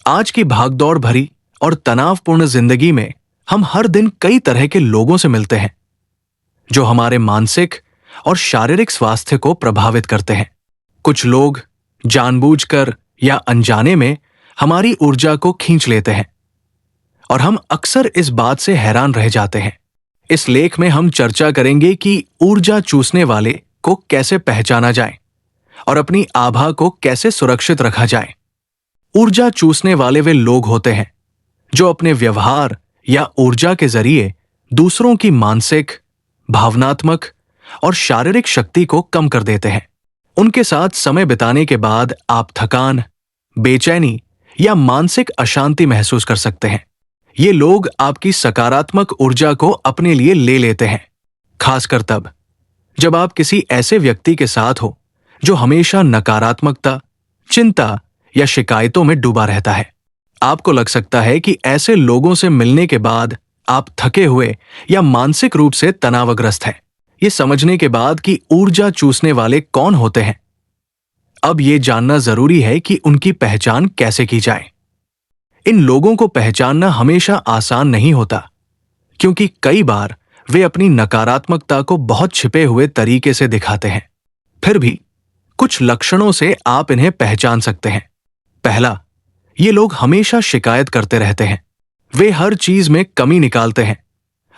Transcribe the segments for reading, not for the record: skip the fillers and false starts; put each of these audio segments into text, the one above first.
आज की भागदौड़ भरी और तनावपूर्ण जिंदगी में हम हर दिन कई तरह के लोगों से मिलते हैं जो हमारे मानसिक और शारीरिक स्वास्थ्य को प्रभावित करते हैं। कुछ लोग जानबूझकर या अनजाने में हमारी ऊर्जा को खींच लेते हैं और हम अक्सर इस बात से हैरान रह जाते हैं। इस लेख में हम चर्चा करेंगे कि ऊर्जा चूसने वाले को कैसे पहचाना जाए और अपनी आभा को कैसे सुरक्षित रखा जाए। ऊर्जा चूसने वाले वे लोग होते हैं जो अपने व्यवहार या ऊर्जा के जरिए दूसरों की मानसिक, भावनात्मक और शारीरिक शक्ति को कम कर देते हैं। उनके साथ समय बिताने के बाद आप थकान, बेचैनी या मानसिक अशांति महसूस कर सकते हैं। ये लोग आपकी सकारात्मक ऊर्जा को अपने लिए ले लेते हैं, खासकर तब जब आप किसी ऐसे व्यक्ति के साथ हो जो हमेशा नकारात्मकता, चिंता या शिकायतों में डूबा रहता है। आपको लग सकता है कि ऐसे लोगों से मिलने के बाद आप थके हुए या मानसिक रूप से तनावग्रस्त हैं। ये समझने के बाद कि ऊर्जा चूसने वाले कौन होते हैं, अब ये जानना जरूरी है कि उनकी पहचान कैसे की जाए। इन लोगों को पहचानना हमेशा आसान नहीं होता, क्योंकि कई बार वे अपनी नकारात्मकता को बहुत छिपे हुए तरीके से दिखाते हैं। फिर भी कुछ लक्षणों से आप इन्हें पहचान सकते हैं। पहला, ये लोग हमेशा शिकायत करते रहते हैं। वे हर चीज में कमी निकालते हैं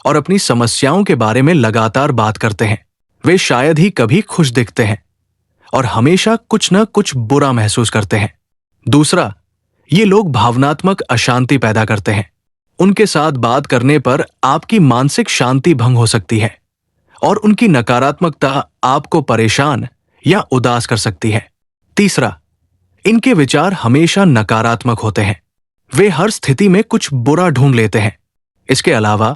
और अपनी समस्याओं के बारे में लगातार बात करते हैं। वे शायद ही कभी खुश दिखते हैं और हमेशा कुछ न कुछ बुरा महसूस करते हैं। दूसरा, ये लोग भावनात्मक अशांति पैदा करते हैं। उनके साथ बात करने पर आपकी मानसिक शांति भंग हो सकती है और उनकी नकारात्मकता आपको परेशान या उदास कर सकती है। तीसरा, इनके विचार हमेशा नकारात्मक होते हैं। वे हर स्थिति में कुछ बुरा ढूंढ लेते हैं। इसके अलावा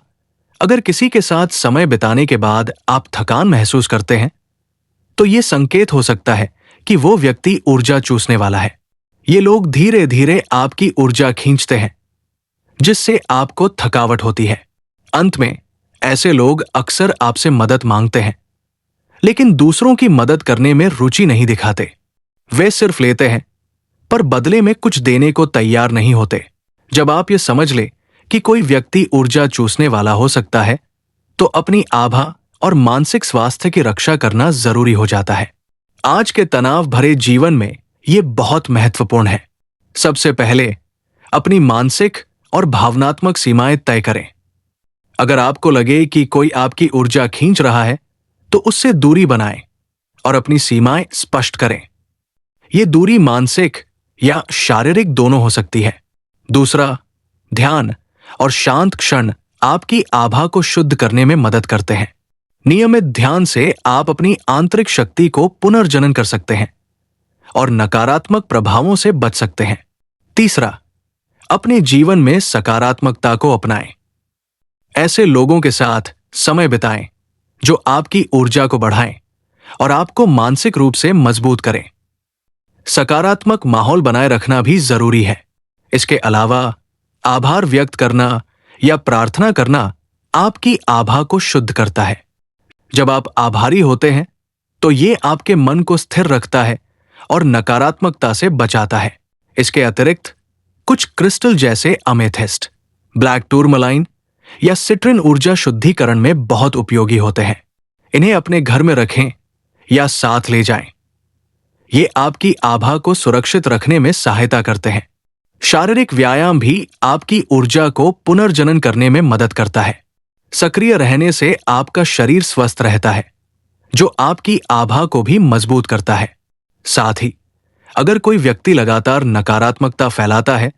अगर किसी के साथ समय बिताने के बाद आप थकान महसूस करते हैं, तो ये संकेत हो सकता है कि वो व्यक्ति ऊर्जा चूसने वाला है। ये लोग धीरे धीरे आपकी ऊर्जा खींचते हैं, जिससे आपको थकावट होती है। अंत में ऐसे लोग अक्सर आपसे मदद मांगते हैं, लेकिन दूसरों की मदद करने में रुचि नहीं दिखाते। वे सिर्फ लेते हैं, पर बदले में कुछ देने को तैयार नहीं होते। जब आप ये समझ ले कि कोई व्यक्ति ऊर्जा चूसने वाला हो सकता है, तो अपनी आभा और मानसिक स्वास्थ्य की रक्षा करना जरूरी हो जाता है। आज के तनाव भरे जीवन में ये बहुत महत्वपूर्ण है। सबसे पहले अपनी मानसिक और भावनात्मक सीमाएं तय करें। अगर आपको लगे कि कोई आपकी ऊर्जा खींच रहा है, तो उससे दूरी बनाएं और अपनी सीमाएं स्पष्ट करें। ये दूरी मानसिक या शारीरिक दोनों हो सकती है। दूसरा, ध्यान और शांत क्षण आपकी आभा को शुद्ध करने में मदद करते हैं। नियमित ध्यान से आप अपनी आंतरिक शक्ति को पुनर्जनन कर सकते हैं और नकारात्मक प्रभावों से बच सकते हैं। तीसरा, अपने जीवन में सकारात्मकता को अपनाएं। ऐसे लोगों के साथ समय बिताएं जो आपकी ऊर्जा को बढ़ाएं और आपको मानसिक रूप से मजबूत करें। सकारात्मक माहौल बनाए रखना भी जरूरी है। इसके अलावा आभार व्यक्त करना या प्रार्थना करना आपकी आभा को शुद्ध करता है। जब आप आभारी होते हैं, तो ये आपके मन को स्थिर रखता है और नकारात्मकता से बचाता है। इसके अतिरिक्त कुछ क्रिस्टल जैसे अमेथिस्ट, ब्लैक टूरमलाइन या सिट्रिन ऊर्जा शुद्धिकरण में बहुत उपयोगी होते हैं। इन्हें अपने घर में रखें या साथ ले जाएं। ये आपकी आभा को सुरक्षित रखने में सहायता करते हैं। शारीरिक व्यायाम भी आपकी ऊर्जा को पुनर्जनन करने में मदद करता है। सक्रिय रहने से आपका शरीर स्वस्थ रहता है, जो आपकी आभा को भी मजबूत करता है। साथ ही अगर कोई व्यक्ति लगातार नकारात्मकता फैलाता है,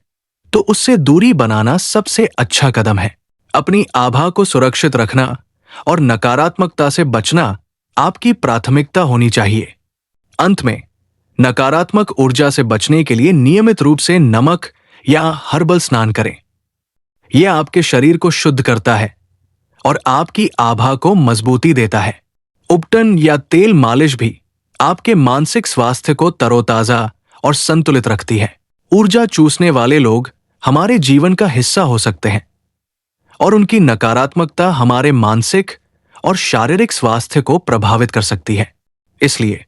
तो उससे दूरी बनाना सबसे अच्छा कदम है। अपनी आभा को सुरक्षित रखना और नकारात्मकता से बचना आपकी प्राथमिकता होनी चाहिए। अंत में, नकारात्मक ऊर्जा से बचने के लिए नियमित रूप से नमक या हर्बल स्नान करें। यह आपके शरीर को शुद्ध करता है और आपकी आभा को मजबूती देता है। उपटन या तेल मालिश भी आपके मानसिक स्वास्थ्य को तरोताजा और संतुलित रखती है। ऊर्जा चूसने वाले लोग हमारे जीवन का हिस्सा हो सकते हैं और उनकी नकारात्मकता हमारे मानसिक और शारीरिक स्वास्थ्य को प्रभावित कर सकती है। इसलिए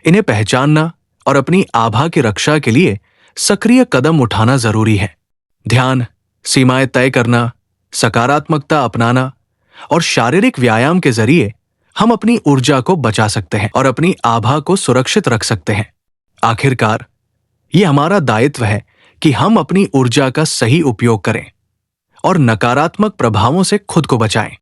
इन्हें पहचानना और अपनी आभा की रक्षा के लिए सक्रिय कदम उठाना जरूरी है। ध्यान, सीमाएं तय करना, सकारात्मकता अपनाना और शारीरिक व्यायाम के जरिए हम अपनी ऊर्जा को बचा सकते हैं और अपनी आभा को सुरक्षित रख सकते हैं। आखिरकार, ये हमारा दायित्व है कि हम अपनी ऊर्जा का सही उपयोग करें और नकारात्मक प्रभावों से खुद को बचाएं।